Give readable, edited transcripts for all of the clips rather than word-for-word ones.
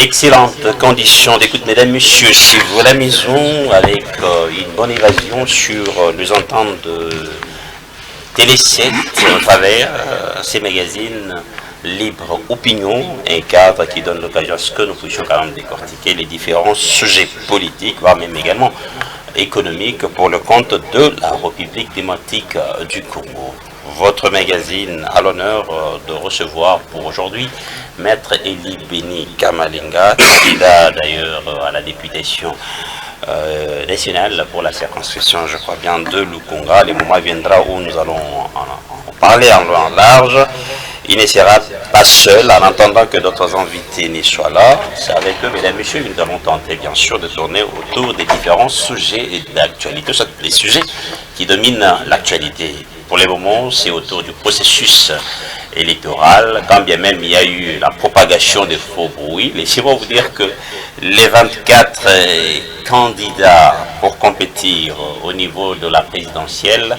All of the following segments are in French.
Excellentes conditions d'écoute, mesdames, messieurs, si vous à la maison, avec une bonne évasion sur les antennes de Télé 7 à travers ces magazines Libre Opinion, un cadre qui donne l'occasion à ce que nous puissions quand même décortiquer les différents sujets politiques, voire même également économiques pour le compte de la République démocratique du Congo. Votre magazine a l'honneur de recevoir pour aujourd'hui Maître Eli Beni Kamalinga, candidat d'ailleurs à la députation nationale pour la circonscription, je crois bien, de Lukunga. Le moment viendra où nous allons en parler en long en large. Il ne sera pas seul en attendant que d'autres invités ne soient là. C'est avec eux, mesdames et messieurs, nous allons tenter bien sûr de tourner autour des différents sujets d'actualité, soit les sujets qui dominent l'actualité. Pour le moment, c'est autour du processus électoral, quand bien même il y a eu la propagation des faux bruits. Laissez-moi vous dire que les 24 candidats pour compétir au niveau de la présidentielle,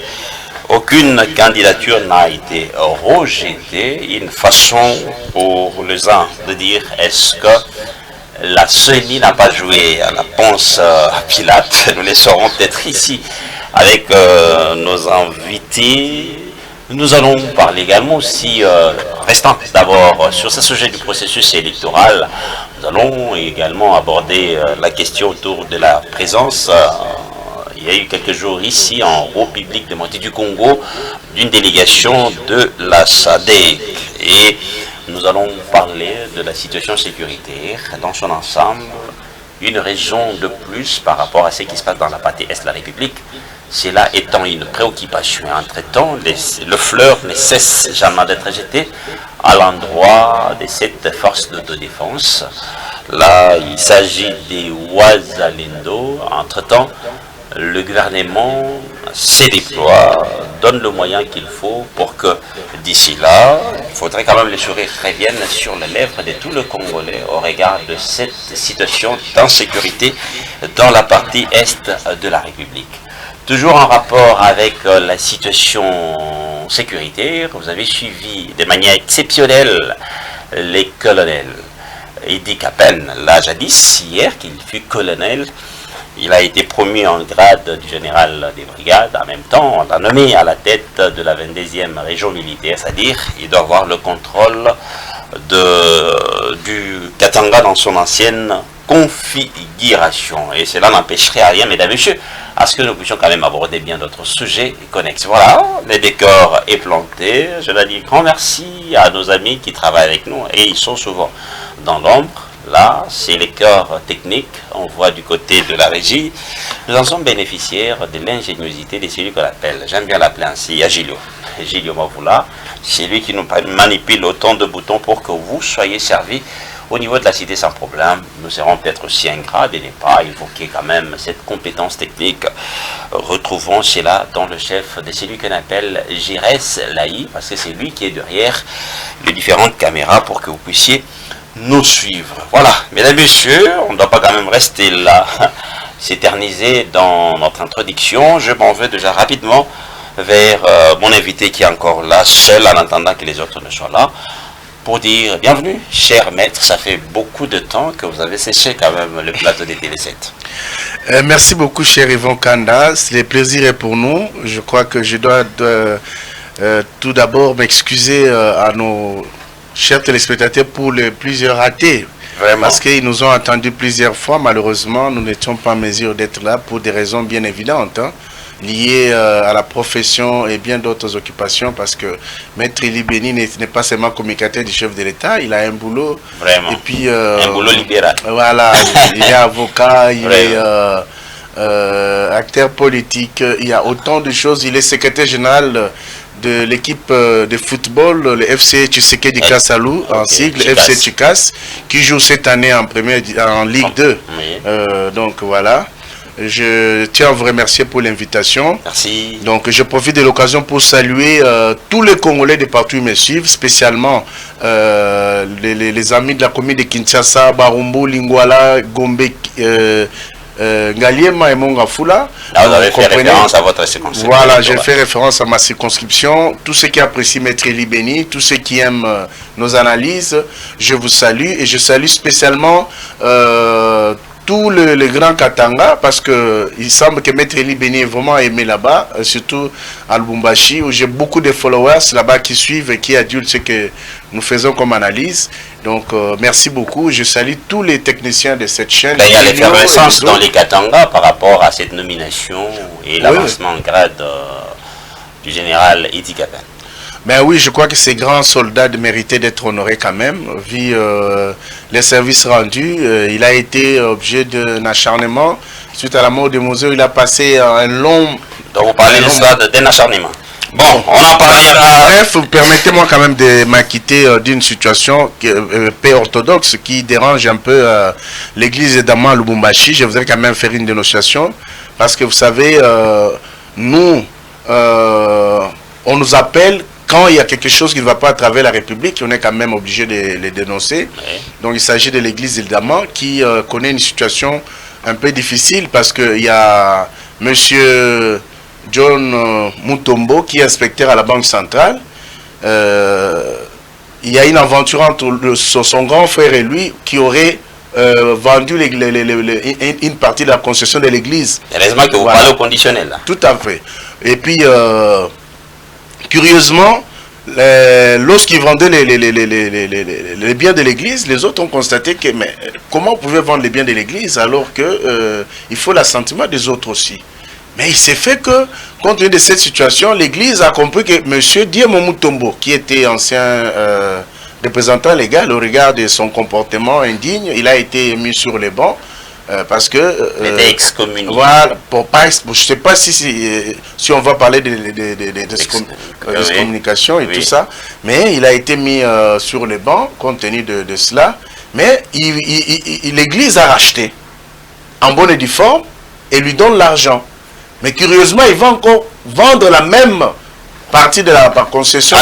aucune candidature n'a été rejetée. Une façon pour les uns de dire est-ce que la CENI n'a pas joué à la ponce à Pilate. Nous les saurons peut-être ici avec nos invités. Nous allons parler également aussi, restant d'abord sur ce sujet du processus électoral, nous allons également aborder la question autour de la présence. Il y a eu quelques jours ici en République démocratique du Congo d'une délégation de la SADC et nous allons parler de la situation sécuritaire dans son ensemble. Une raison de plus par rapport à ce qui se passe dans la partie est de la République, cela étant une préoccupation. Entre-temps, le fleur ne cesse jamais d'être jeté à l'endroit de cette force d'autodéfense. Là, il s'agit des Wazalendo. Entre-temps, le gouvernement se déploie, donne le moyen qu'il faut pour que d'ici là, il faudrait quand même les sourires reviennent sur les lèvres de tout le Congolais au regard de cette situation d'insécurité dans la partie est de la République. Toujours en rapport avec la situation sécuritaire, vous avez suivi de manière exceptionnelle les colonels. Idi Kapen, là jadis, hier qu'il fut colonel, il a été promu en grade du général des brigades. En même temps, on l'a nommé à la tête de la 22e région militaire, c'est-à-dire il doit avoir le contrôle du Katanga dans son ancienne configuration. Et cela n'empêcherait à rien, mesdames et messieurs, à ce que nous puissions quand même aborder bien d'autres sujets connexes. Voilà, le décor est planté. Je leur dis grand merci à nos amis qui travaillent avec nous et ils sont souvent dans l'ombre. Là, c'est les corps techniques, on voit du côté de la régie. Nous en sommes bénéficiaires de l'ingéniosité de celui qu'on appelle, j'aime bien l'appeler ainsi, Agilio. Gilio Mavula, c'est lui qui nous manipule autant de boutons pour que vous soyez servis au niveau de la cité sans problème. Nous serons peut-être aussi ingrats de ne pas évoquer quand même cette compétence technique. Retrouvons cela dans le chef de celui qu'on appelle Jires Laï, parce que c'est lui qui est derrière les différentes caméras pour que vous puissiez nous suivre. Voilà, mesdames et messieurs, on ne doit pas quand même rester là, s'éterniser dans notre introduction. Je m'en vais déjà rapidement vers mon invité qui est encore là, seul, en attendant que les autres ne soient là, pour dire bienvenue, cher maître. Ça fait beaucoup de temps que vous avez séché quand même le plateau des Télé 7. Merci beaucoup, cher Yvon Kanda. Le plaisir est pour nous. Je crois que je dois tout d'abord m'excuser à nos chers téléspectateurs pour les plusieurs ratés. Vraiment. Parce qu'ils nous ont attendus plusieurs fois. Malheureusement, nous n'étions pas en mesure d'être là pour des raisons bien évidentes, liées à la profession et bien d'autres occupations. Parce que Maître Eli Beni n'est pas seulement communicateur du chef de l'État, il a un boulot. Vraiment. Et puis, un boulot libéral. Voilà, il est avocat, il est acteur politique, il y a autant de choses. Il est secrétaire général de l'équipe de football, le FC Tshisekedi Kassalou, en sigle FC Chikas, qui joue cette année en Ligue 2. Oui. Donc voilà, je tiens à vous remercier pour l'invitation. Merci. Donc je profite de l'occasion pour saluer tous les Congolais de partout où ils me suivent, spécialement les amis de la commune de Kinshasa, Barumbu, Lingwala, Gombe, Ngaliema et Mongafula. Là, vous avez fait référence à votre circonscription. Voilà, j'ai fait référence à ma circonscription. Tous ceux qui apprécient Maître Eli Beni, tous ceux qui aiment nos analyses, je vous salue. Et je salue spécialement tous les grands Katanga, parce qu'il semble que Maître Eli Beni est vraiment aimé là-bas, surtout à Lubumbashi, où j'ai beaucoup de followers là-bas qui suivent et qui adulent ce que nous faisons comme analyse. Donc, merci beaucoup. Je salue tous les techniciens de cette chaîne. Il y a l'effervescence dans les Katanga par rapport à cette nomination et l'avancement en grade du général Idi Kapen. Ben oui, je crois que ces grands soldats méritaient d'être honorés quand même, vu les services rendus. Il a été objet d'un acharnement. Suite à la mort de Mosé, il a passé un long... Donc vous parlez d'un acharnement. Bon, on en parlera. Bref, permettez-moi quand même de m'acquitter d'une situation peu orthodoxe qui dérange un peu l'église d'Amman à Lubumbashi. Je voudrais quand même faire une dénonciation parce que vous savez, nous, on nous appelle quand il y a quelque chose qui ne va pas à travers la République, on est quand même obligé de les dénoncer. Oui. Donc il s'agit de l'église d'Amman qui connaît une situation un peu difficile parce qu'il y a monsieur John Mutombo qui est inspecteur à la Banque centrale. Il y a une aventure entre son grand frère et lui qui aurait vendu une partie de la concession de l'église. Heureusement que vous parlez au conditionnel. Là. Tout à fait. Et puis, curieusement, lorsqu'ils vendaient les biens de l'église, les autres ont constaté que mais comment vous pouvez vendre les biens de l'église alors que il faut l'assentiment des autres aussi. Mais il s'est fait que, compte tenu de cette situation, l'église a compris que M. Diemo Mutombo, qui était ancien représentant légal au regard de son comportement indigne, il a été mis sur les bancs parce que... il était excommunié. Voilà, je ne sais pas si on va parler d'excommunication et tout ça, mais il a été mis sur les bancs compte tenu de cela. Mais l'église a racheté en bonne et due forme et lui donne l'argent. Mais curieusement, il va encore vendre la même partie de la concession.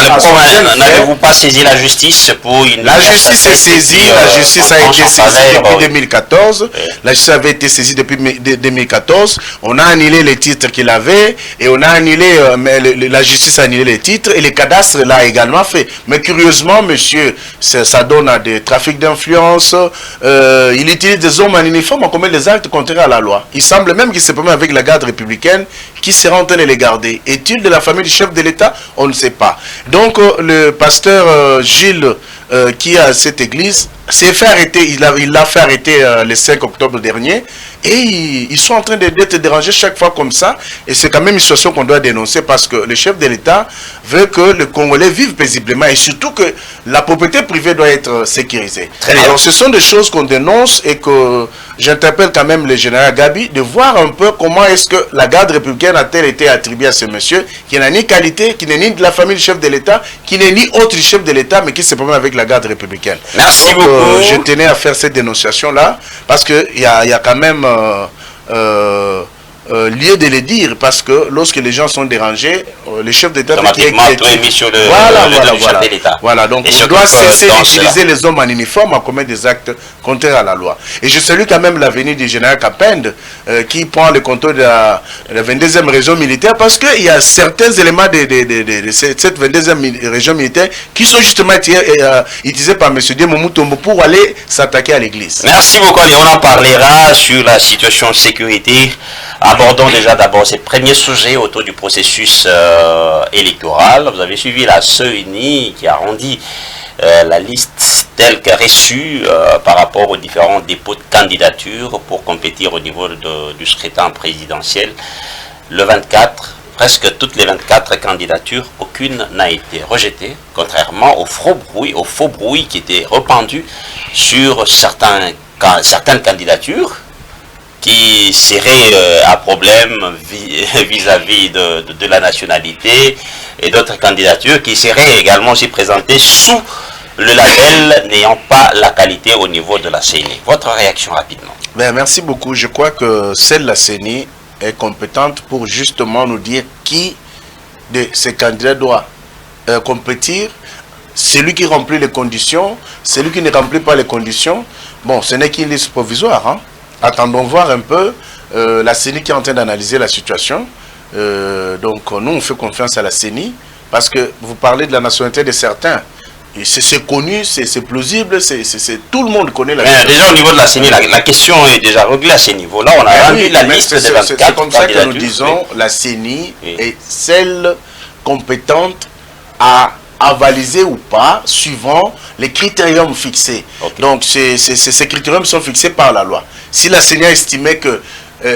N'avez-vous pas saisi la justice pour une... La justice est saisie, la justice a été saisie depuis 2014. La justice avait été saisie depuis 2014. On a annulé les titres qu'il avait et on a annulé, la justice a annulé les titres et les cadastres l'a également fait. Mais curieusement, monsieur, ça donne à des trafics d'influence. Il utilise des hommes en uniforme, on commet des actes contraires à la loi. Il semble même qu'il se permet avec la garde républicaine qui sera en train de les garder. Est-il de la famille du chef de l'État? On ne sait pas. Donc le pasteur Gilles qui a cette église s'est fait arrêter, il l'a fait arrêter le 5 octobre dernier et ils sont en train d'être dérangés chaque fois comme ça et c'est quand même une situation qu'on doit dénoncer parce que le chef de l'État veut que le Congolais vive paisiblement et surtout que la propriété privée doit être sécurisée. Alors ce sont des choses qu'on dénonce et que j'interpelle quand même le général Gabi de voir un peu comment est-ce que la garde républicaine a-t-elle été attribuée à ce monsieur qui n'a ni qualité, qui n'est ni de la famille du chef de l'État, qui n'est ni autre du chef de l'État mais qui se promène avec la garde républicaine. Merci beaucoup. Je tenais à faire cette dénonciation-là parce qu'il y a quand même lieu de le dire parce que lorsque les gens sont dérangés, les chefs d'État mis sur le chef de l'État. Voilà, donc on doit cesser d'utiliser les hommes en uniforme à commettre des actes contraires à la loi. Et je salue quand même l'avenir du général Kapend qui prend le contrôle de la 22e région militaire parce qu'il y a certains éléments de cette 22e région militaire qui sont justement utilisés par M. Diemo Mutombo pour aller s'attaquer à l'église. Merci beaucoup. On en parlera sur la situation de sécurité. Abordons déjà d'abord ces premiers sujets autour du processus électoral. Vous avez suivi la CENI qui a rendu la liste telle que reçue par rapport aux différents dépôts de candidature pour compétir au niveau du scrutin présidentiel. Le 24, presque toutes les 24 candidatures, aucune n'a été rejetée, contrairement au faux bruit qui était répandu sur certaines candidatures qui serait à problème vis-à-vis de la nationalité et d'autres candidatures qui seraient également aussi présentées sous le label n'ayant pas la qualité au niveau de la CENI. Votre réaction rapidement. Merci beaucoup. Je crois que celle de la CENI est compétente pour justement nous dire qui de ces candidats doit compétir. Celui qui remplit les conditions, celui qui ne remplit pas les conditions, bon, ce n'est qu'une liste provisoire, hein. attendons voir un peu la CENI qui est en train d'analyser la situation. Donc nous on fait confiance à la CENI parce que vous parlez de la nationalité de certains. C'est connu, c'est plausible, tout le monde connaît la mais déjà au niveau de la CENI, la question est déjà réglée à ces niveaux-là. On a rendu la liste des 24. C'est comme ça que nous disons, la CENI est celle compétente à avaliser ou pas, suivant les critériums fixés. Donc ces critériums sont fixés par la loi. Si la CENI a estimé que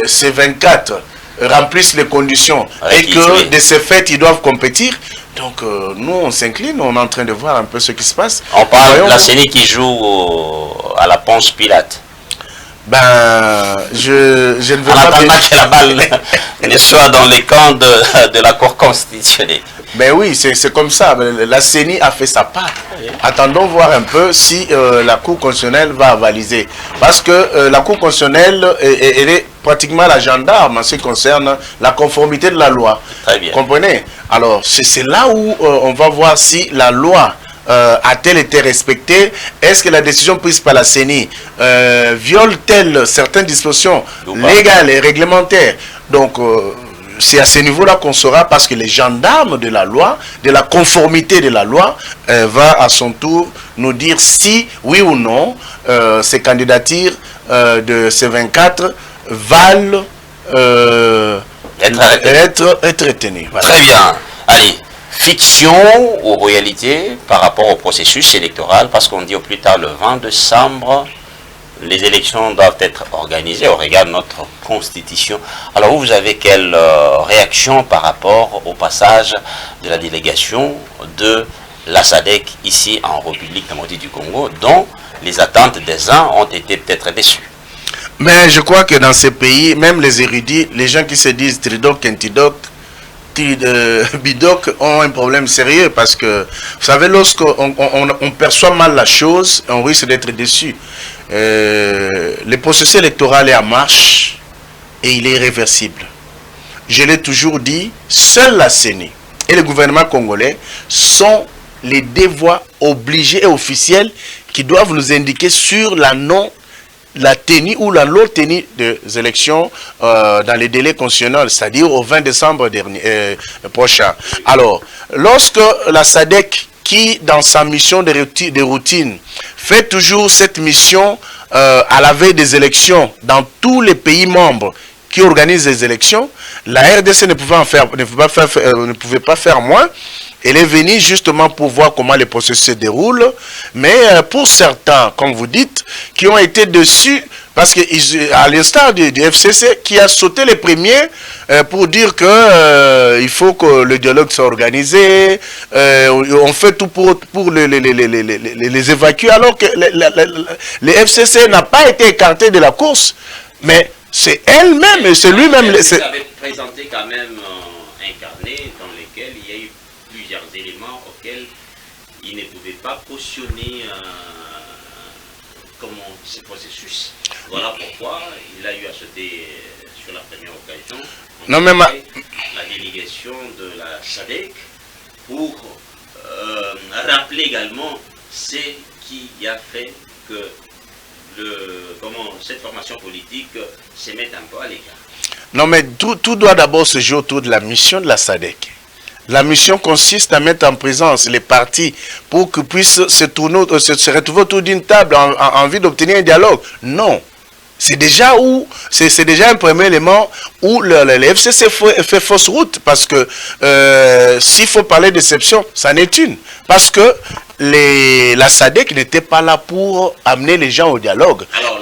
ces 24 remplissent les conditions et que de ce fait ils doivent compétir, donc nous on s'incline, on est en train de voir un peu ce qui se passe. On parle de la CENI qui joue à la Ponce Pilate. Ben, je ne veux en pas... attendant que la balle ne soit dans les camps de la Cour constitutionnelle. Ben oui, c'est comme ça. La CENI a fait sa part. Attendons voir un peu si la Cour constitutionnelle va avaliser. Parce que la Cour constitutionnelle, elle est pratiquement la gendarme en ce qui concerne la conformité de la loi. Très bien. Vous comprenez? Alors, c'est là où on va voir si la loi a-t-elle été respectée? Est-ce que la décision prise par la CENI viole-t-elle certaines dispositions légales et réglementaires? Donc, c'est à ce niveau-là qu'on saura, parce que les gendarmes de la loi, de la conformité de la loi, va à son tour nous dire si, oui ou non, ces candidatures de ces 24 valent être retenues. Voilà. Très bien. Allez, fiction ou réalité par rapport au processus électoral, parce qu'on dit au plus tard le 20 décembre, les élections doivent être organisées au regard de notre constitution. Alors vous avez quelle réaction par rapport au passage de la délégation de la SADC ici en République démocratique du Congo, dont les attentes des uns ont été peut-être déçues? Mais je crois que dans ces pays, même les érudits, les gens qui se disent Tridoc, Antidoc, Bidoc ont un problème sérieux, parce que vous savez, lorsqu'on perçoit mal la chose, on risque d'être déçu. Le processus électoral est en marche et il est irréversible. Je l'ai toujours dit, seule la CENI et le gouvernement congolais sont les deux voies obligées et officielles qui doivent nous indiquer sur la tenue ou la non-tenue des élections dans les délais constitutionnels, c'est-à-dire au 20 décembre prochain. Alors, lorsque la SADC, qui dans sa mission de routine, fait toujours cette mission à la veille des élections dans tous les pays membres qui organisent les élections, la RDC ne pouvait pas faire moins. Elle est venue justement pour voir comment les processus se déroulent. Mais pour certains, comme vous dites, qui ont été dessus, parce qu'à l'instar du FCC, qui a sauté les premiers pour dire que il faut que le dialogue soit organisé, on fait tout pour les évacuer, alors que le FCC n'a pas été écarté de la course, mais c'est elle-même, c'est lui-même. Vous avez présenté quand même un carnet dans lequel il y a eu plusieurs éléments auxquels il ne pouvait pas cautionner ce processus. Voilà pourquoi il a eu à sauter sur la première occasion non, mais la délégation de la SADC pour rappeler également ce qui a fait que cette formation politique se mette un peu à l'écart. Non, mais tout doit d'abord se jouer autour de la mission de la SADC. La mission consiste à mettre en présence les partis pour qu'ils puissent se retrouver autour d'une table en vue d'obtenir un dialogue. Non. C'est déjà un premier élément où le FCC fait fausse route, parce que s'il faut parler d'exception, ça n'est une. Parce que la SADC n'était pas là pour amener les gens au dialogue. Alors,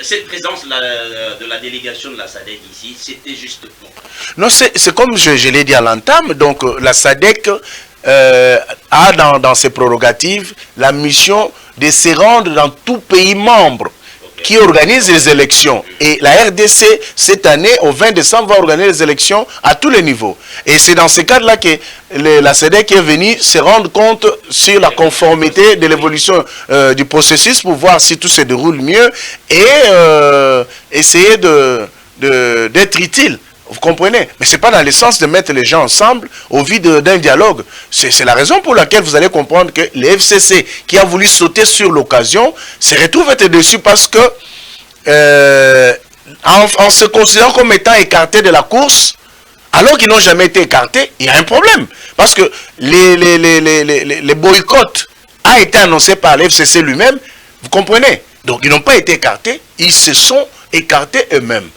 cette présence de la délégation de la SADC ici, c'était juste pour... Non, c'est comme je l'ai dit à l'entame, donc la SADC a dans ses prérogatives la mission de se rendre dans tout pays membre qui organise les élections. Et la RDC, cette année, au 20 décembre, va organiser les élections à tous les niveaux. Et c'est dans ce cadre-là que la SADC est venue se rendre compte sur la conformité de l'évolution du processus pour voir si tout se déroule mieux et essayer d'être utile. Vous comprenez? Mais ce n'est pas dans le sens de mettre les gens ensemble au vide d'un dialogue. C'est la raison pour laquelle vous allez comprendre que le FCC, qui a voulu sauter sur l'occasion, se retrouve être dessus, parce que en se considérant comme étant écartés de la course, alors qu'ils n'ont jamais été écartés, il y a un problème. Parce que les boycotts a été annoncé par l'FCC lui-même, vous comprenez? Donc ils n'ont pas été écartés, ils se sont écartés eux-mêmes.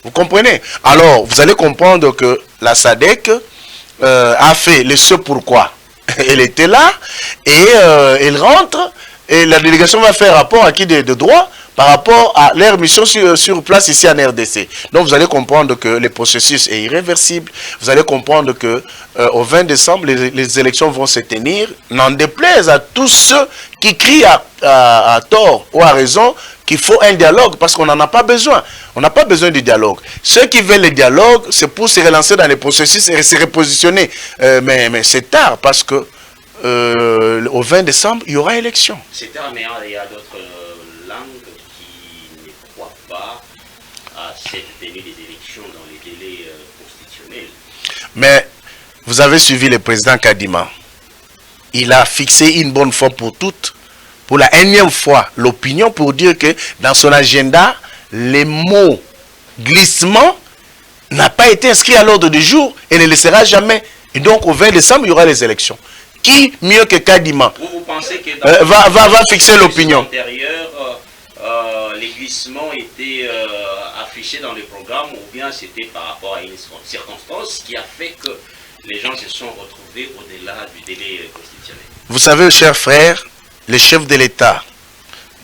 Vous comprenez? Alors, vous allez comprendre que la SADC a fait le ce pourquoi. Elle était là, et elle rentre, et la délégation va faire rapport à qui de droit par rapport à leur mission sur place ici en RDC. Donc vous allez comprendre que le processus est irréversible. Vous allez comprendre que au 20 décembre, les élections vont se tenir. N'en déplaise à tous ceux qui crient à tort ou à raison qu'il faut un dialogue, parce qu'on n'en a pas besoin. On n'a pas besoin du dialogue. Ceux qui veulent le dialogue, c'est pour se relancer dans les processus et se repositionner. Mais c'est tard, parce que au 20 décembre, il y aura élection. C'est tard, mais il y a d'autres langues qui ne croient pas à cette tenue des élections dans les délais constitutionnels. Mais vous avez suivi le président Kadima. Il a fixé une bonne fois pour toutes, pour la énième fois, l'opinion pour dire que dans son agenda, les mots glissement n'a pas été inscrit à l'ordre du jour et ne le sera jamais. Et donc au 20 décembre, il y aura les élections. Qui mieux que Kadima vous pensez que va fixer l'opinion? Les glissements étaient affichés dans le programme, ou bien c'était par rapport à une circonstance qui a fait que les gens se sont retrouvés au-delà du délai constitutionnel? Vous savez, chers frères, les chefs de l'État,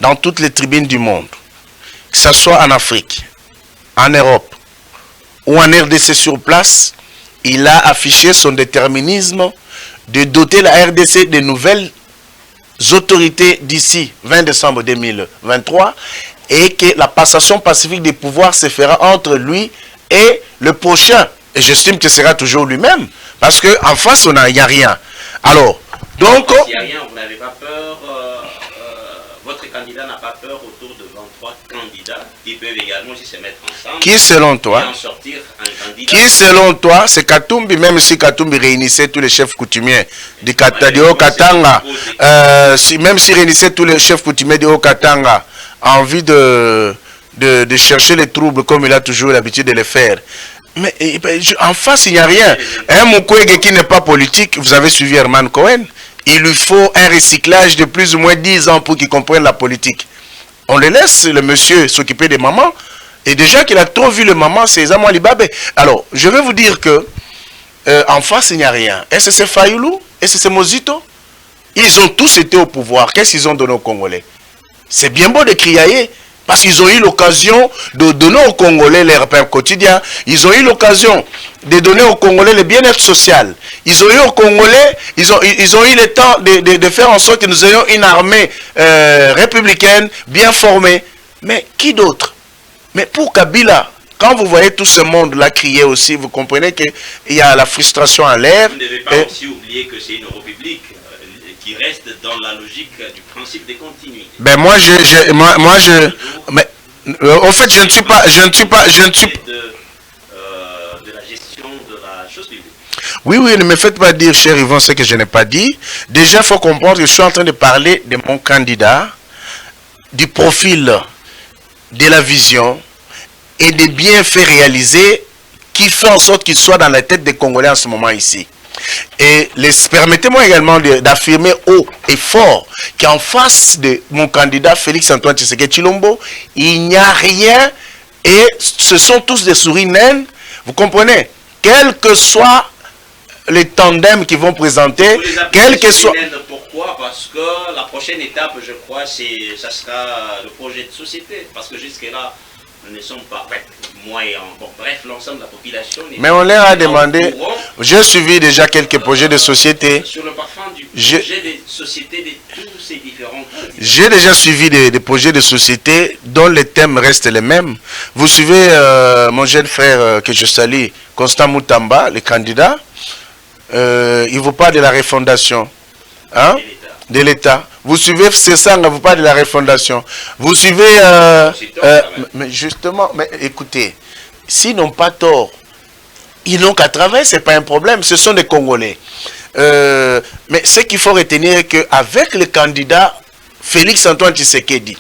dans toutes les tribunes du monde, que ce soit en Afrique, en Europe ou en RDC sur place, il a affiché son déterminisme de doter la RDC de nouvelles autorités d'ici 20 décembre 2023 et que la passation pacifique des pouvoirs se fera entre lui et le prochain. Et j'estime que ce sera toujours lui-même, parce qu'en face, il n'y a rien. Alors, donc... S'il n'y a rien, vous n'avez pas peur, votre candidat n'a pas peur autour de 23 candidats qui peuvent également aussi se mettre ensemble. Qui, selon toi, et en sortir un candidat. Qui, selon toi, c'est Katumbi, même si Katumbi réunissait tous les chefs coutumiers du Haut-Katanga, même s'il réunissait tous les chefs coutumiers du Haut-Katanga, en vue de chercher les troubles comme il a toujours l'habitude de le faire. Mais en face, il n'y a rien. Un Mukwege qui n'est pas politique, vous avez suivi Herman Cohen, il lui faut un recyclage de plus ou moins 10 ans pour qu'il comprenne la politique. On le laisse, le monsieur, s'occuper des mamans. Et déjà qu'il a trop vu le maman, c'est Zamouali Libabe. Alors, je vais vous dire que en face, il n'y a rien. Est-ce que c'est Fayoulou? Est-ce que c'est Mozito? Ils ont tous été au pouvoir. Qu'est-ce qu'ils ont donné aux Congolais? C'est bien beau de crier, parce qu'ils ont eu l'occasion de donner aux Congolais leur pain quotidien. Ils ont eu l'occasion de donner aux Congolais le bien-être social. Ils ont eu aux Congolais, ils ont eu le temps de faire en sorte que nous ayons une armée républicaine bien formée. Mais qui d'autre? Mais pour Kabila, quand vous voyez tout ce monde-là crier aussi, vous comprenez qu'il y a la frustration à l'air. Vous ne devez pas aussi oublier que c'est une république qui reste dans la logique du principe de continuité. Ben moi mais au fait je ne suis pas de la gestion de la chose publique. Oui, ne me faites pas dire, cher Yvon, ce que je n'ai pas dit. Déjà, il faut comprendre que je suis en train de parler de mon candidat, du profil, de la vision et des bienfaits réalisés qui fait en sorte qu'il soit dans la tête des Congolais en ce moment ici. Et permettez-moi également d'affirmer haut et fort qu'en face de mon candidat Félix-Antoine Tshisekedi Tshilombo, il n'y a rien et ce sont tous des souris naines. Vous comprenez? Quel que soit les tandems qu'ils vont présenter, quel que soit... Pourquoi? Parce que la prochaine étape, je crois, ça sera le projet de société. Parce que jusque-là, nous ne sommes pas moyens. Bon, bref, l'ensemble de la population... Mais on leur a demandé... J'ai suivi déjà quelques projets de société. Sur le parfum du projet de société de tous ces différents... J'ai déjà suivi des projets de société dont les thèmes restent les mêmes. Vous suivez mon jeune frère que je salue, Constant Moutamba, le candidat. Il vous parle de la refondation. Hein? De l'État. Vous suivez Cessanga, vous parlez de la refondation. Vous suivez... mais justement, mais écoutez, s'ils n'ont pas tort, ils n'ont qu'à travailler, ce n'est pas un problème, ce sont des Congolais. Mais ce qu'il faut retenir, c'est qu'avec le candidat Félix-Antoine Tshisekedi,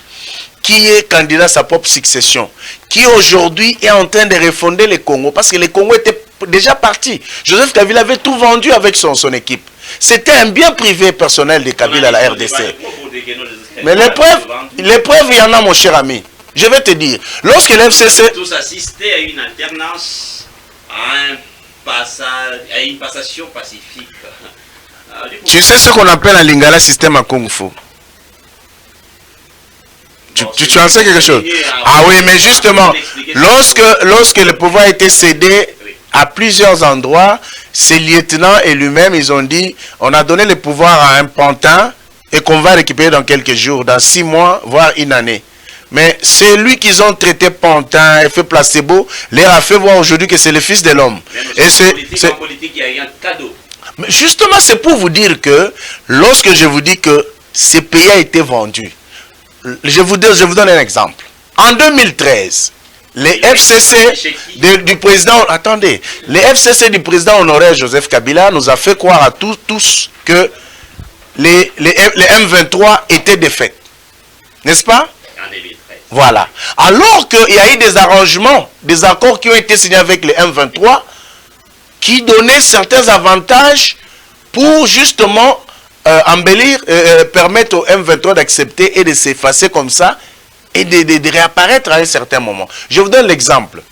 qui est candidat à sa propre succession, qui aujourd'hui est en train de refonder le Congo, parce que le Congo était déjà parti. Joseph Kabila avait tout vendu avec son équipe. C'était un bien privé personnel de Kabila à la RDC. Mais les preuves, il y en a, mon cher ami. Je vais te dire, lorsque l'FCC... Tous assistaient à une alternance, à une passation pacifique. Tu sais ce qu'on appelle un lingala système à Kung Fu? Tu en sais quelque chose? Ah oui, mais justement, lorsque le pouvoir a été cédé à plusieurs endroits, ces lieutenants et lui-même, ils ont dit, on a donné le pouvoir à un pantin et qu'on va récupérer dans quelques jours, dans 6 mois, voire une année. Mais c'est lui qu'ils ont traité pantin et fait placebo, leur a fait voir aujourd'hui que c'est le fils de l'homme. Et c'est politique, il y a un cadeau. Mais justement, c'est pour vous dire que lorsque je vous dis que ce pays a été vendu, je vous donne un exemple. En 2013, les FCC du président, attendez, les FCC du président honoraire Joseph Kabila nous a fait croire à tous que les M23 étaient défaits. N'est-ce pas? Voilà. Alors qu'il y a eu des arrangements, des accords qui ont été signés avec les M23 qui donnaient certains avantages pour justement embellir, permettre aux M23 d'accepter et de s'effacer comme ça et de réapparaître à un certain moment. Je vous donne l'exemple.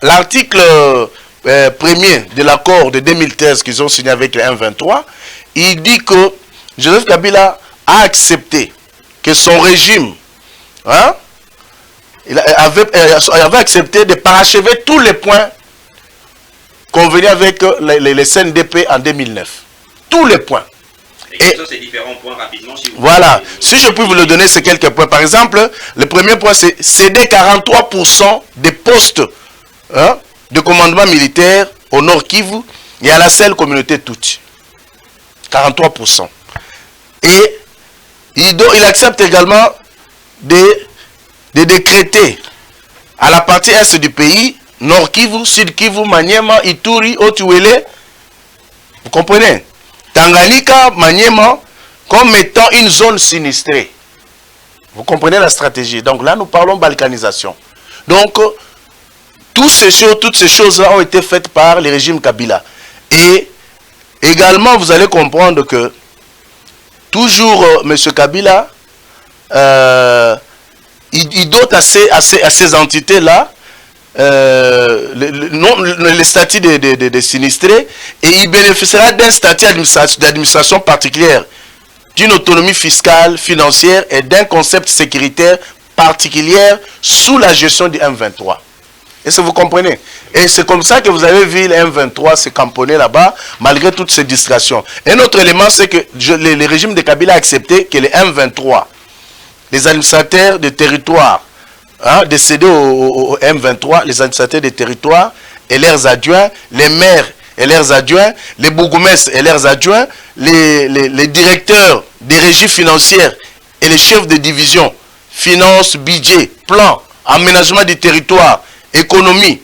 L'article premier de l'accord de 2013 qu'ils ont signé avec les M23, il dit que Joseph Kabila a accepté que son régime, hein, il avait accepté de parachever tous les points convenus avec les CNDP en 2009. Tous les points. Et ces différents points rapidement, si vous voilà. Si je peux vous le donner, c'est quelques points. Par exemple, le premier point, c'est céder 43% des postes, hein, de commandement militaire au Nord Kivu et à la seule communauté Tutsi. 43%. Et il accepte également de décréter à la partie est du pays, Nord Kivu, Sud Kivu, Maniema, Ituri, Otuele, vous comprenez, Tanganyika, Maniema, comme étant une zone sinistrée. Vous comprenez la stratégie. Donc là, nous parlons balkanisation. Donc, toutes ces choses-là ont été faites par le régime Kabila. Et également, vous allez comprendre que toujours M. Kabila, il dote à ces entités-là le statut de sinistré, et il bénéficiera d'un statut d'administration particulière, d'une autonomie fiscale, financière et d'un concept sécuritaire particulier sous la gestion du M23. Est-ce que vous comprenez? Et c'est comme ça que vous avez vu le M23 se camponner là-bas, malgré toutes ces distractions. Un autre élément, c'est que le régime de Kabila a accepté que les M23, les administrateurs de territoire, hein, décédés au M23, les administrateurs des territoires et leurs adjoints, les maires et leurs adjoints, les bourgmestres et leurs adjoints, les directeurs des régies financières et les chefs de division, finances, budget, plan, aménagement du territoire, économie,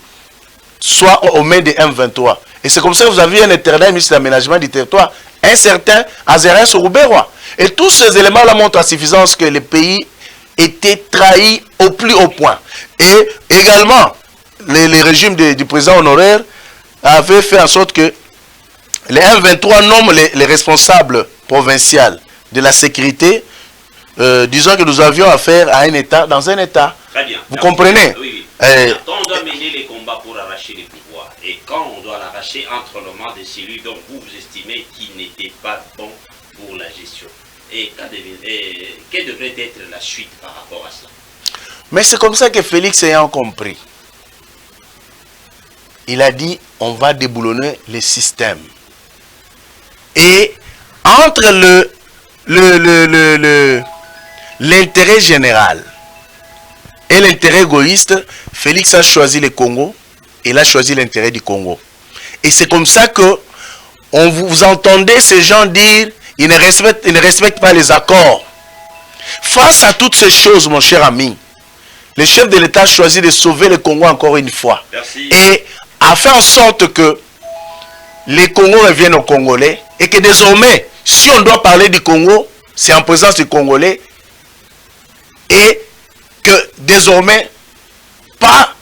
soit aux mains des M23. Et c'est comme ça que vous avez un éternel ministre d'aménagement du territoire, un certain Azérien Sorouberwa. Et tous ces éléments-là montrent à suffisance que le pays était trahi au plus haut point. Et également, les régimes du président honoraire avaient fait en sorte que les M23 nomment les responsables provinciaux de la sécurité, disons que nous avions affaire à un État, dans un État. Très bien. Vous comprenez? Oui. Quand on doit mener les combats pour arracher les pouvoirs, et quand on doit l'arracher entre les mains de celui dont vous estimez qu'il n'était pas bon pour la gestion. Et quelle devrait être la suite par rapport à cela? Mais c'est comme ça que Félix ayant compris, il a dit on va déboulonner le système. Et entre l'intérêt général et l'intérêt égoïste, Félix a choisi le Congo et il a choisi l'intérêt du Congo. Et c'est comme ça que vous entendez ces gens dire ils ne respectent pas les accords. Face à toutes ces choses, mon cher ami, le chef de l'État a choisi de sauver le Congo encore une fois. Merci. Et a fait en sorte que les Congos reviennent aux Congolais et que désormais, si on doit parler du Congo, c'est en présence du Congolais et que désormais, pas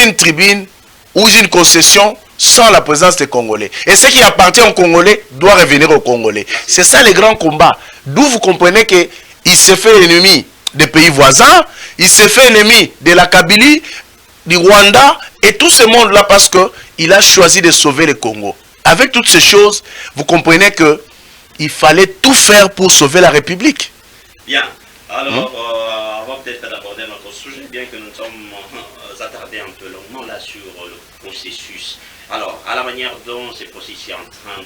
une tribune ou une concession sans la présence des Congolais. Et ce qui appartient aux Congolais doit revenir aux Congolais. C'est ça le grand combat. D'où vous comprenez qu'il se fait ennemi des pays voisins, il se fait ennemi de la Kabylie, du Rwanda et tout ce monde-là parce qu'il a choisi de sauver le Congo. Avec toutes ces choses, vous comprenez qu'il fallait tout faire pour sauver la République. Bien. Alors, avant peut-être d'aborder notre sujet, bien que nous nous sommes attardés un peu longuement là sur le processus. Alors, à la manière dont ce processus est en train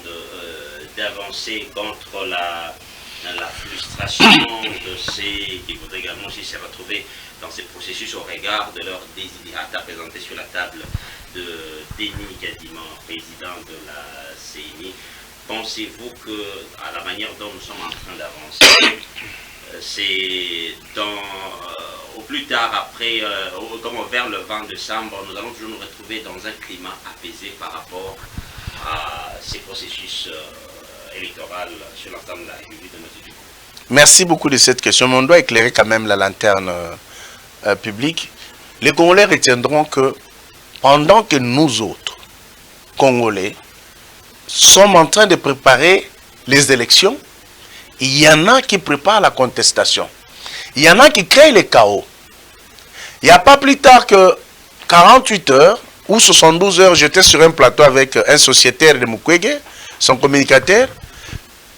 d'avancer contre la frustration de ceux qui voudraient également aussi se retrouver dans ce processus au regard de leurs désirata présentés sur la table de Denis Kadima, président de la CENI. Pensez-vous que, à la manière dont nous sommes en train d'avancer, c'est au plus tard, après, vers le 20 décembre, nous allons toujours nous retrouver dans un climat apaisé par rapport à ces processus électoraux sur l'ensemble de la République de notre pays? Merci beaucoup de cette question, mais on doit éclairer quand même la lanterne publique. Les Congolais retiendront que pendant que nous autres, Congolais, sommes en train de préparer les élections, il y en a qui préparent la contestation. Il y en a qui créent le chaos. Il n'y a pas plus tard que 48 heures ou 72 heures, j'étais sur un plateau avec un sociétaire de Mukwege, son communicateur.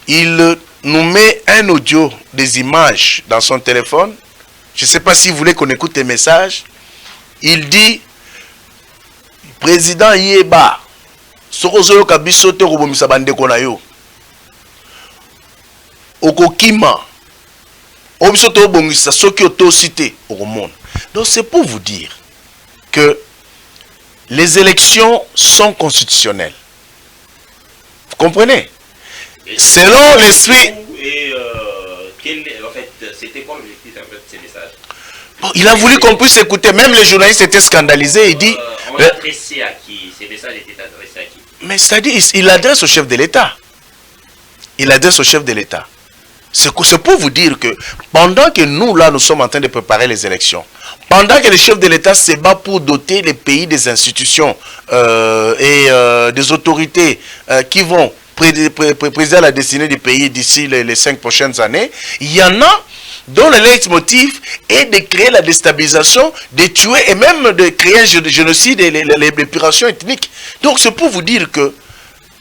Il nous met un audio, des images dans son téléphone. Je ne sais pas si vous voulez qu'on écoute les messages. Il dit, président Yeba, Sokozoyo Kabisote Robomisa Bandeko na yo. Okokima. Obisote Obongisa Soki Otosite au monde. Donc c'est pour vous dire que les élections sont constitutionnelles. Vous comprenez? Selon l'esprit... En fait, c'était quoi l'objectif de ces messages? Bon, il a voulu qu'on puisse écouter. Même les journalistes étaient scandalisés. Il dit... on l'a adressé à qui? Ces messages étaient adressés à qui? Mais c'est-à-dire, il adresse au chef de l'État. Il adresse au chef de l'État. C'est pour vous dire que pendant que nous, là, nous sommes en train de préparer les élections, pendant que le chef de l'État se bat pour doter les pays des institutions et des autorités qui vont présider la destinée du pays d'ici les 5 prochaines années, il y en a dont le leitmotiv est de créer la déstabilisation, de tuer et même de créer un génocide et l'épuration ethnique. Donc c'est pour vous dire que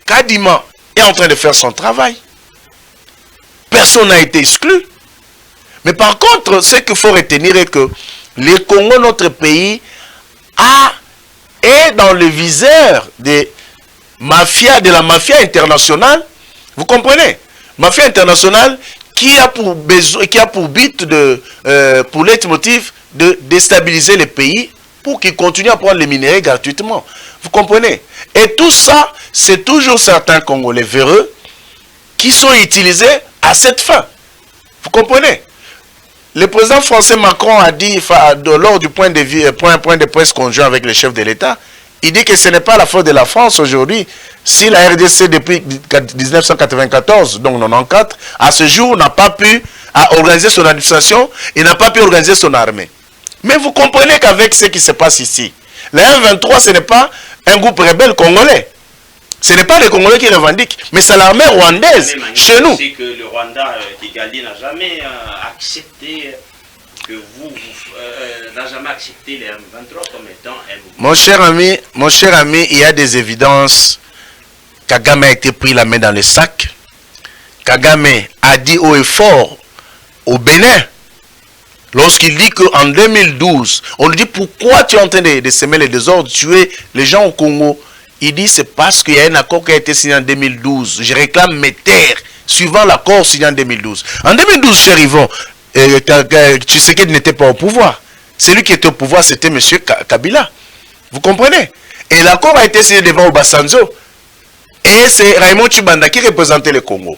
Kadima est en train de faire son travail. Personne n'a été exclu. Mais par contre, ce qu'il faut retenir est que le Congo, notre pays, est dans le viseur de la mafia internationale. Vous comprenez? Mafia internationale qui a pour but pour leitmotiv de déstabiliser les pays pour qu'ils continuent à prendre les minéraux gratuitement. Vous comprenez? Et tout ça, c'est toujours certains Congolais véreux qui sont utilisés à cette fin. Vous comprenez? Le président français Macron a dit, lors du point de presse conjoint avec le chef de l'État, il dit que ce n'est pas la faute de la France aujourd'hui. Si la RDC depuis 1994, donc 94, à ce jour n'a pas pu organiser son administration et n'a pas pu organiser son armée. Mais vous comprenez qu'avec ce qui se passe ici, la M23, ce n'est pas un groupe rebelle congolais. Ce n'est pas les Congolais qui revendiquent, mais c'est l'armée rwandaise chez nous. C'est que le Rwanda, Kigali, n'a jamais accepté n'a jamais accepté les M23 comme étant un mouvement. Mon cher ami, il y a des évidences. Kagame a été pris la main dans le sac. Kagame a dit haut et fort au Bénin, lorsqu'il dit qu'en 2012, on lui dit pourquoi tu es en train de semer les désordres, tuer les gens au Congo. Il dit c'est parce qu'il y a un accord qui a été signé en 2012. Je réclame mes terres suivant l'accord signé en 2012. En 2012, cher Yvon, Tshisekedi n'était pas au pouvoir. Celui qui était au pouvoir, c'était M. Kabila. Vous comprenez? Et l'accord a été signé devant Obasanjo. Et c'est Raymond Tshibanda qui représentait le Congo.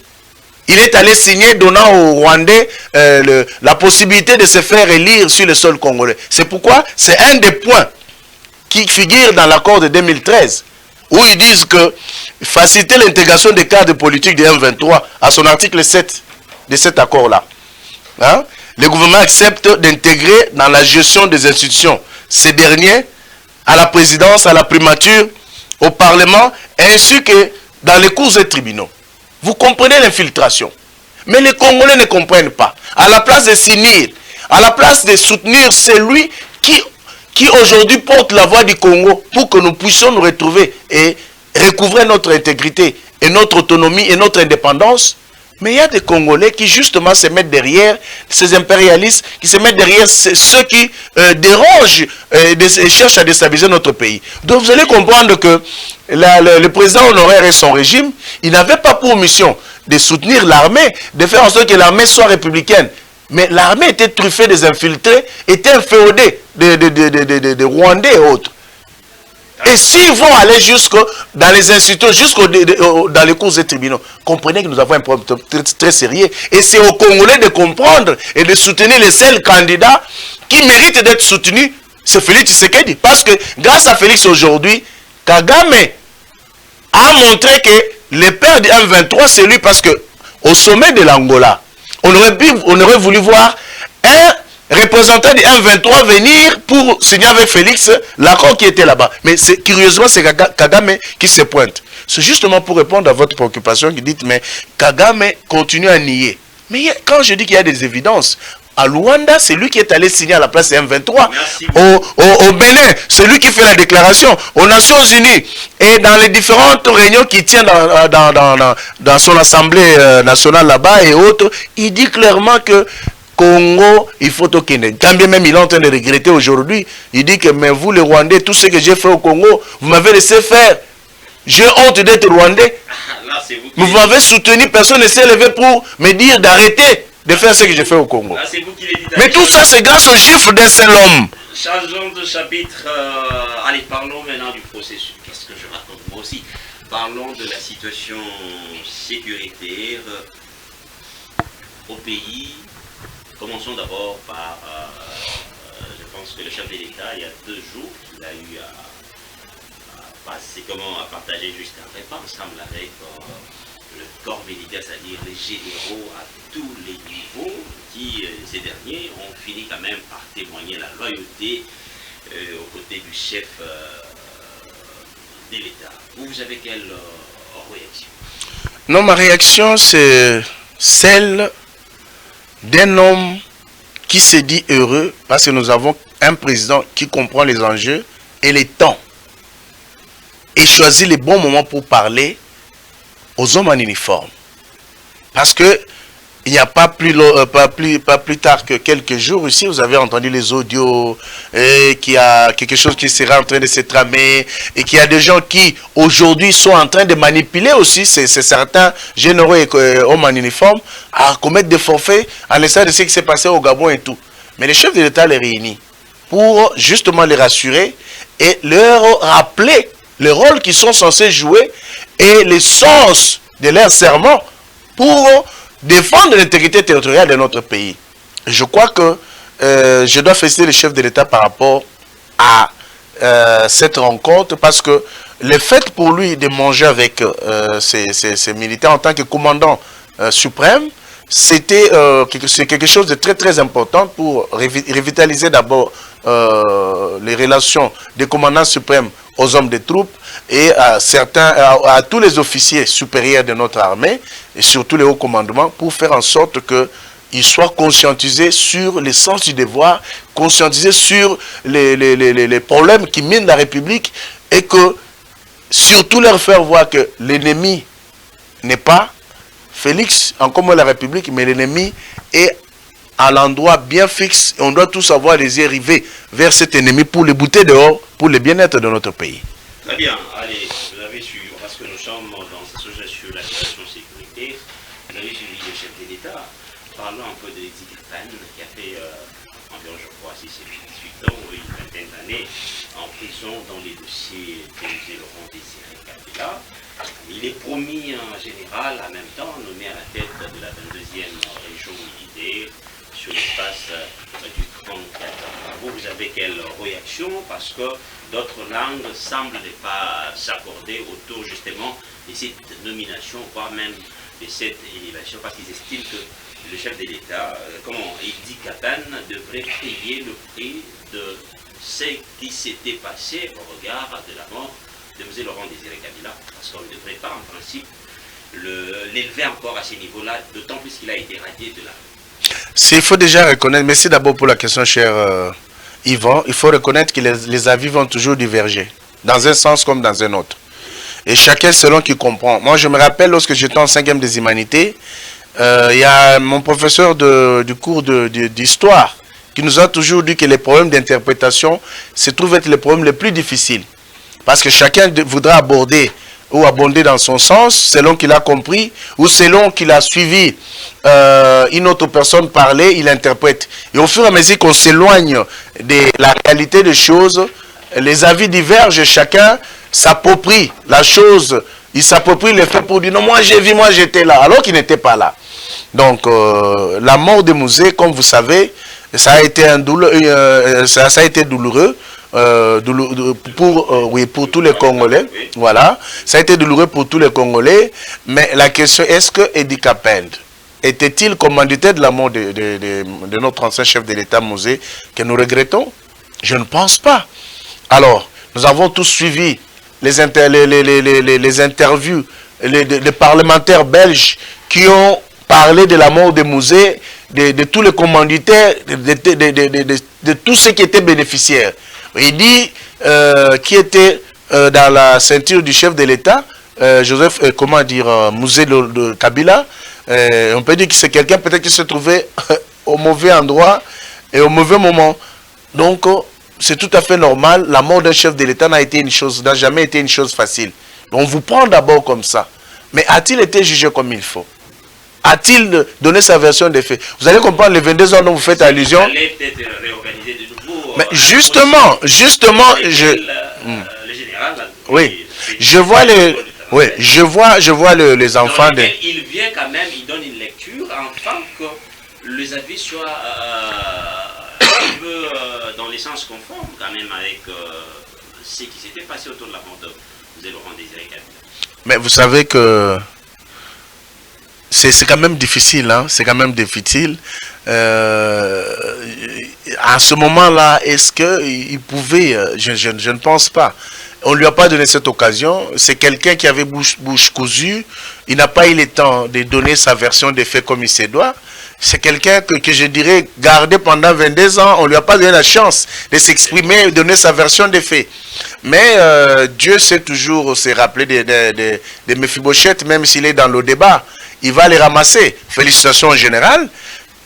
Il est allé signer donnant aux Rwandais la possibilité de se faire élire sur le sol congolais. C'est pourquoi c'est un des points qui figure dans l'accord de 2013. Où ils disent que faciliter l'intégration des cadres politiques de M23 à son article 7 de cet accord-là. Hein? le gouvernement accepte d'intégrer dans la gestion des institutions ces derniers, à la présidence, à la primature, au Parlement, ainsi que dans les cours et tribunaux. Vous comprenez l'infiltration. Mais les Congolais ne comprennent pas. À la place de s'unir, à la place de soutenir celui qui aujourd'hui porte la voix du Congo pour que nous puissions nous retrouver et recouvrer notre intégrité et notre autonomie et notre indépendance, mais il y a des Congolais qui justement se mettent derrière ces impérialistes, qui se mettent derrière ceux qui dérangent et cherchent à déstabiliser notre pays. Donc vous allez comprendre que le président honoraire et son régime, il n'avait pas pour mission de soutenir l'armée, de faire en sorte que l'armée soit républicaine. Mais l'armée était truffée des infiltrés, était inféodée des Rwandais et autres. Et s'ils vont aller jusque dans les instituts, dans les cours et tribunaux, comprenez que nous avons un problème très sérieux. Et c'est aux Congolais de comprendre et de soutenir les seuls candidats qui méritent d'être soutenus, c'est Félix Tshisekedi. Parce que grâce à Félix aujourd'hui, Kagame a montré que le père du M23, c'est lui, parce que au sommet de l'Angola, on aurait voulu voir un représentant du M23 venir pour signer avec Félix l'accord qui était là-bas. Mais curieusement, c'est Kagame qui se pointe. C'est justement pour répondre à votre préoccupation qui dit, mais Kagame continue à nier. Mais quand je dis qu'il y a des évidences, à Luanda, c'est lui qui est allé signer à la place M23. Au Bénin, c'est lui qui fait la déclaration. Aux Nations Unies et dans les différentes réunions qu'il tient dans son assemblée nationale là-bas et autres, il dit clairement que Congo, il faut au Kenya. Quand bien même il est en train de regretter aujourd'hui, il dit que mais vous les Rwandais, tout ce que j'ai fait au Congo, vous m'avez laissé faire. J'ai honte d'être Rwandais. Vous m'avez soutenu, personne ne s'est levé pour me dire d'arrêter de faire ce que j'ai fait au Congo. Là, mais tout ça, c'est grâce au chiffre d'un seul homme. Changeons de chapitre. Allez, parlons maintenant du processus. Qu'est-ce que je raconte moi aussi? Parlons de la situation sécuritaire au pays. Commençons d'abord par, je pense que le chef de l'État, il y a 2 jours, il a eu à partager juste un repas ensemble avec le corps militaire, c'est-à-dire les généraux à tous les niveaux, qui, ces derniers, ont fini quand même par témoigner la loyauté aux côtés du chef de l'État. Vous avez quelle réaction? Non, ma réaction, c'est celle d'un homme qui se dit heureux parce que nous avons un président qui comprend les enjeux et les temps et choisit les bons moments pour parler aux hommes en uniforme. Parce que il n'y a pas plus tard que quelques jours ici, vous avez entendu les audios, qu'il y a quelque chose qui sera en train de se tramer, et qu'il y a des gens qui aujourd'hui sont en train de manipuler aussi certains généraux et hommes en uniforme à commettre des forfaits en l'instant de ce qui s'est passé au Gabon et tout. Mais le chef de l'État les réunit pour justement les rassurer et leur rappeler le rôle qu'ils sont censés jouer et le sens de leur serment pour défendre l'intégrité territoriale de notre pays. Je crois que je dois féliciter le chef de l'État par rapport à cette rencontre, parce que le fait pour lui de manger avec ces militaires en tant que commandant suprême, c'est quelque chose de très très important pour revitaliser d'abord les relations des commandants suprêmes aux hommes des troupes et à tous les officiers supérieurs de notre armée et surtout les hauts commandements, pour faire en sorte qu'ils soient conscientisés sur le sens du devoir, conscientisés sur les problèmes qui minent la République, et que surtout leur faire voir que l'ennemi n'est pas Félix en commun la République, mais l'ennemi est à l'endroit bien fixe, et on doit tous avoir les yeux rivés vers cet ennemi pour le bouter dehors, pour le bien-être de notre pays. Très bien, allez, vous avez suivi, parce que nous sommes dans ce sujet sur la situation sécuritaire, vous avez suivi le chef de l'État. Parlons un peu de l'Étiquetan, qui a fait environ, je crois, 18 ans ou une vingtaine d'années en prison dans les dossiers de Laurent Désiré Kabila. Il est promis en général, en même temps, nommé à la tête de la 22e région militaire sur l'espace du 34. Vous avez quelle réaction? Parce que d'autres langues semblent ne pas s'accorder autour justement de cette nomination, voire même de cette élévation, parce qu'ils estiment que le chef de l'État, comment il dit qu'Apan devrait payer le prix de ce qui s'était passé au regard de la mort de M. Laurent Désiré Kabila, parce qu'on ne devrait pas en principe l'élever encore à ce niveau-là, d'autant plus qu'il a été radié de la... Il faut déjà reconnaître, merci d'abord pour la question, cher Yvan, il faut reconnaître que les avis vont toujours diverger, dans un sens comme dans un autre. Et chacun selon qui comprend. Moi, je me rappelle, lorsque j'étais en 5e des humanités, il y a mon professeur du cours d'histoire qui nous a toujours dit que les problèmes d'interprétation se trouvent être les problèmes les plus difficiles. Parce que chacun voudra aborder ou abonder dans son sens, selon qu'il a compris, ou selon qu'il a suivi une autre personne parler, il interprète. Et au fur et à mesure qu'on s'éloigne de la réalité des choses, les avis divergent et chacun s'approprie la chose, il s'approprie les faits pour dire non, moi j'ai vu, moi j'étais là, alors qu'il n'était pas là. Donc la mort de Mouzé, comme vous savez, ça a été ça a été douloureux. Pour tous les Congolais, voilà, ça a été douloureux pour tous les Congolais, mais la question, est-ce que Edi Kapend était-il commanditaire de la mort de notre ancien chef de l'État Mouzé, que nous regrettons? Je ne pense pas. Alors, nous avons tous suivi les interviews, les parlementaires belges qui ont parlé de la mort de Mouzé, de tous les commanditaires, de tous ceux qui étaient bénéficiaires. Il dit qui était dans la ceinture du chef de l'État, Joseph, comment dire, Mouzé de Kabila. On peut dire que c'est quelqu'un peut-être qui se trouvait au mauvais endroit et au mauvais moment. Donc, c'est tout à fait normal. La mort d'un chef de l'État n'a jamais été une chose facile. On vous prend d'abord comme ça. Mais a-t-il été jugé comme il faut? A-t-il donné sa version des faits? Vous allez comprendre les 22 ans dont vous faites allusion. Vous allez peut-être réorganiser de nouveau. Mais justement, le général. Oui, je vois les enfants de... Il vient quand même, il donne une lecture afin que les avis soient un peu dans les sens conformes quand même avec ce qui s'était passé autour de la mort de Laurent Désiré Kabila. Mais vous savez que c'est quand même difficile, hein? C'est quand même difficile. À ce moment-là, est-ce qu'il pouvait, je ne pense pas. On ne lui a pas donné cette occasion. C'est quelqu'un qui avait bouche cousue. Il n'a pas eu le temps de donner sa version des faits comme il se doit. C'est quelqu'un que je dirais gardé pendant 22 ans. On ne lui a pas donné la chance de s'exprimer et de donner sa version des faits. Mais Dieu sait toujours se rappeler de Mephibosheth, même s'il est dans le débat. Il va les ramasser. Félicitations en général.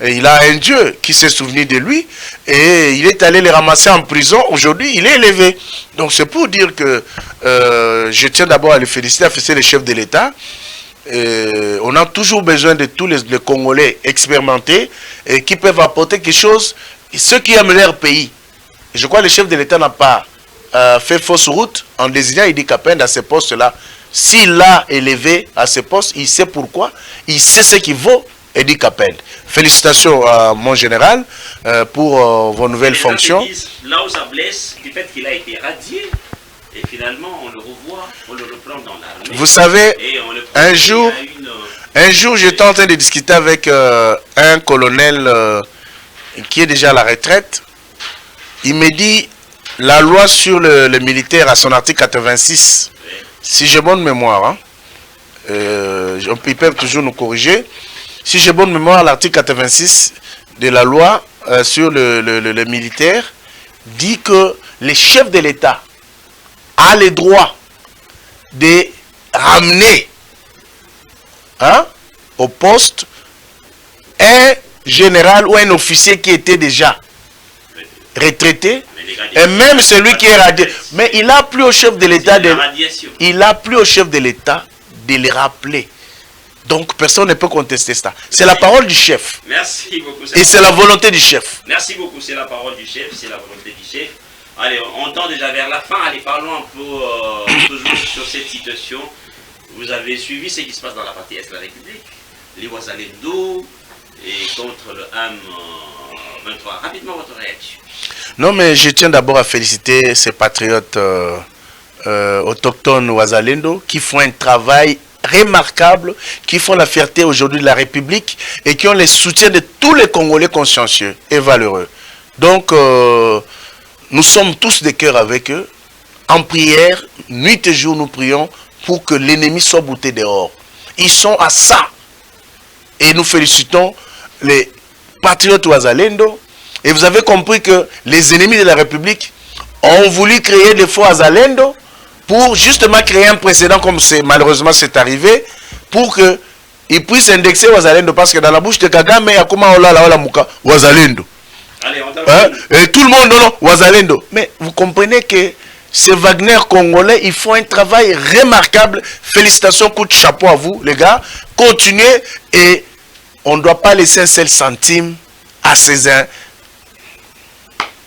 Il a un Dieu qui s'est souvenu de lui et il est allé les ramasser en prison. Aujourd'hui, il est élevé. Donc c'est pour dire que je tiens d'abord à le féliciter, à féliciter les chefs de l'État. On a toujours besoin de tous les Congolais expérimentés et qui peuvent apporter quelque chose, ceux qui aiment leur pays. Et je crois que le chef de l'État n'a pas fait fausse route en désignant Edi Kapend à ce poste-là. S'il l'a élevé à ce poste, il sait pourquoi, il sait ce qu'il vaut. Edi Kapend. Félicitations à mon général pour vos nouvelles fonctions. Là où ça blesse, du fait qu'il a été radié, et finalement on le revoit, on le reprend dans l'armée. Vous savez, un jour j'étais en train de discuter avec un colonel qui est déjà à la retraite. Il me dit, la loi sur le militaire à son article 86, oui. Si j'ai bonne mémoire, hein, ils peuvent toujours nous corriger. Si j'ai bonne mémoire, l'article 86 de la loi sur le militaire dit que les chefs de l'État a le droit de ramener au poste un général ou un officier qui était déjà retraité, et même celui qui est radié. Mais il a plu au chef de l'État de les rappeler. Donc personne ne peut contester ça. C'est la parole du chef. Merci beaucoup. Et c'est la volonté du chef. Merci beaucoup. C'est la parole du chef, c'est la volonté du chef. Allez, on tend déjà vers la fin. Allez, parlons un peu toujours sur cette situation. Vous avez suivi ce qui se passe dans la partie est de la République. Les Wazalendo et contre le AM23. Rapidement, votre réaction. Non, mais je tiens d'abord à féliciter ces patriotes autochtones Wazalendo qui font un travail remarquables qui font la fierté aujourd'hui de la République et qui ont le soutien de tous les Congolais consciencieux et valeureux. Donc, nous sommes tous de cœur avec eux. En prière, nuit et jour, nous prions pour que l'ennemi soit bouté dehors. Ils sont à ça. Et nous félicitons les patriotes Wazalendo. Et vous avez compris que les ennemis de la République ont voulu créer des faux Wazalendo pour justement créer un précédent comme malheureusement c'est arrivé, pour qu'ils puissent indexer Wazalendo. Parce que dans la bouche de Kagame, il y a comment Wazalendo. Allez, Hein? Et tout le monde, non, Wazalendo. Mais vous comprenez que ces Wagner congolais, ils font un travail remarquable. Félicitations, coup de chapeau à vous, les gars. Continuez et on ne doit pas laisser un seul centime à ces uns.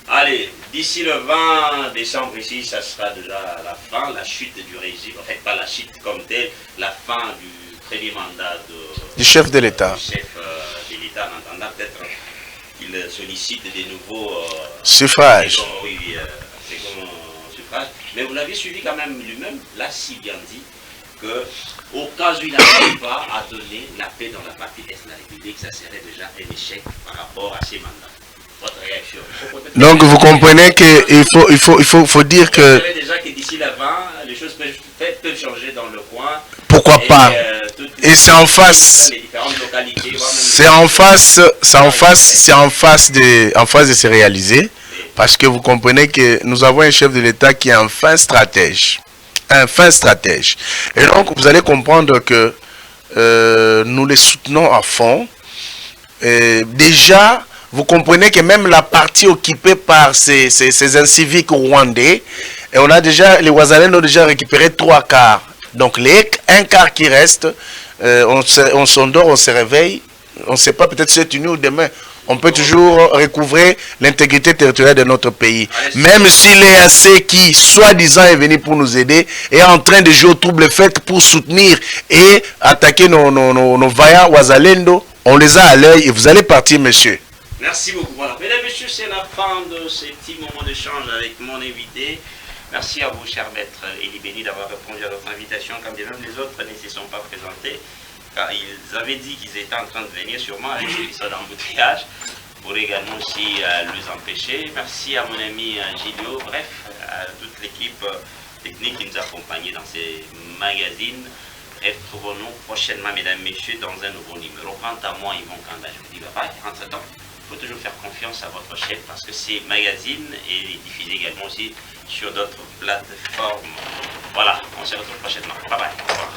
Allez, d'ici le 20 décembre ici, ça sera déjà la fin, la chute du régime, en fait pas la chute comme telle, la fin du premier mandat du chef de l'État. Du chef de l'État, en attendant peut-être qu'il sollicite des nouveaux suffrages. Oui, c'est comme suffrage. Mais vous l'avez suivi quand même lui-même, là si bien dit, que au cas où il n'arrive pas à donner la paix dans la partie est de la République, ça serait déjà un échec par rapport à ces mandats. Votre réaction? Donc vous comprenez qu'il faut dire que... Vous savez déjà que d'ici la 20, les choses peuvent changer dans le coin. Pourquoi pas? Et c'est en face. C'est en face de se réaliser. Parce que vous comprenez que nous avons un chef de l'État qui est un fin stratège. Un fin stratège. Et donc vous allez comprendre que nous les soutenons à fond. Et déjà, vous comprenez que même la partie occupée par ces inciviques rwandais, et on a déjà, les Wazalendo ont déjà récupéré 3 quarts. Donc les 1 quart qui reste, on s'endort, on se réveille, on ne sait pas, peut-être cette nuit ou demain, on peut toujours recouvrer l'intégrité territoriale de notre pays. Même si l'EAC qui, soi-disant, est venu pour nous aider, est en train de jouer au trouble fait pour soutenir et attaquer nos vaillants Wazalendo, on les a à l'œil et vous allez partir, monsieur. Merci beaucoup. Voilà. Mesdames et messieurs, c'est la fin de ce petit moment d'échange avec mon invité. Merci à vous, cher maître Eli Béni, d'avoir répondu à notre invitation, quand bien même les autres ne s'y sont pas présentés. Car ils avaient dit qu'ils étaient en train de venir sûrement avec des épisodes d'embouteillage pour également aussi les empêcher. Merci à mon ami Gilio, bref, à toute l'équipe technique qui nous a accompagnés dans ces magazines. Retrouvons-nous prochainement, mesdames et messieurs, dans un nouveau numéro. Quant à moi, Yvon Kanda, je vous dis bye bye. En ce temps, il faut toujours faire confiance à votre chef parce que ces magazines est diffusé également aussi sur d'autres plateformes. Voilà, on se retrouve prochainement. Bye bye. Au revoir.